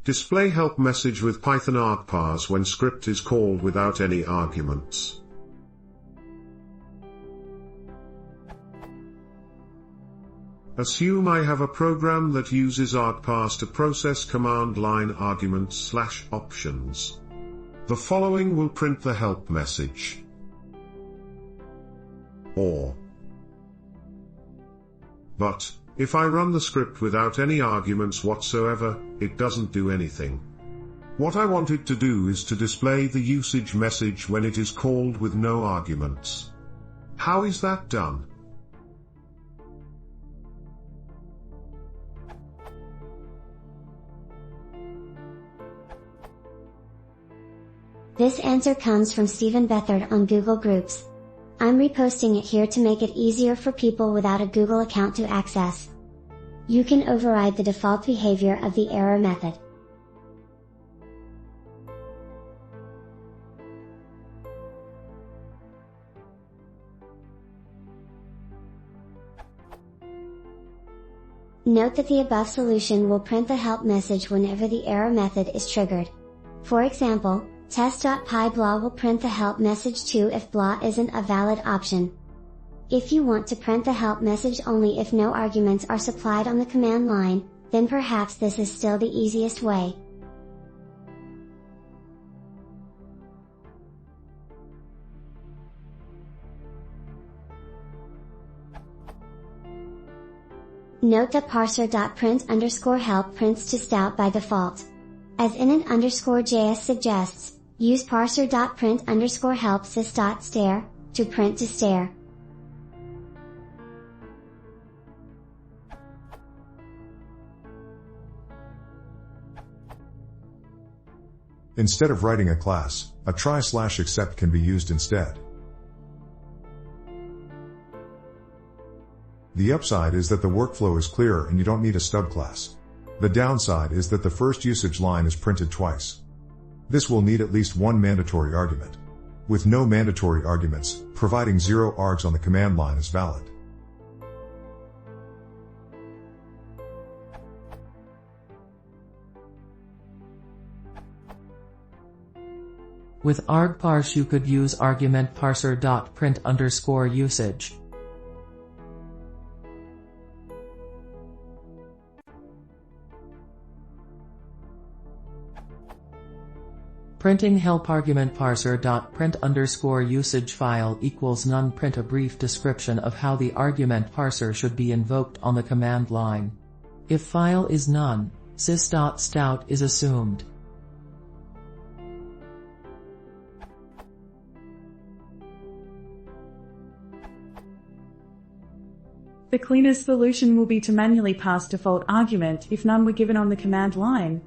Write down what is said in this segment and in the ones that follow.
Display help message with Python argparse when script is called without any arguments. Assume I have a program that uses argparse to process command line arguments / options. The following will print the help message. But, if I run the script without any arguments whatsoever, it doesn't do anything. What I want it to do is to display the usage message when it is called with no arguments. How is that done? This answer comes from Stephen Bethard on Google Groups. I'm reposting it here to make it easier for people without a Google account to access. You can override the default behavior of the error method. Note that the above solution will print the help message whenever the error method is triggered. For example, test.py blah will print the help message too if blah isn't a valid option. If you want to print the help message only if no arguments are supplied on the command line, then perhaps this is still the easiest way. Note that parser.print_help prints to stout by default. As init_js suggests, use parser.print_help sys.stare to print to stare. Instead of writing a class, a try/except can be used instead. The upside is that the workflow is clearer and you don't need a stub class. The downside is that the first usage line is printed twice. This will need at least one mandatory argument. With no mandatory arguments, providing 0 args on the command line is valid. With argparse you could use argument parser.print_usage. Printing help argument parser.print_usage file equals none. Print a brief description of how the argument parser should be invoked on the command line. If file is none, sys.stout is assumed. The cleanest solution will be to manually pass default argument if none were given on the command line.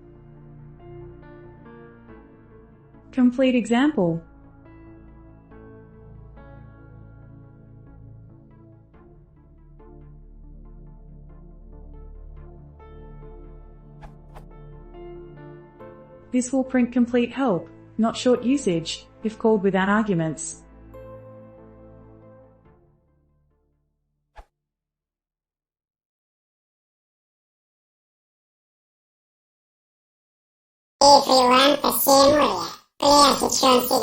Complete example. This will print complete help, not short usage, if called without arguments. Everyone, the same way. Клея сейчас я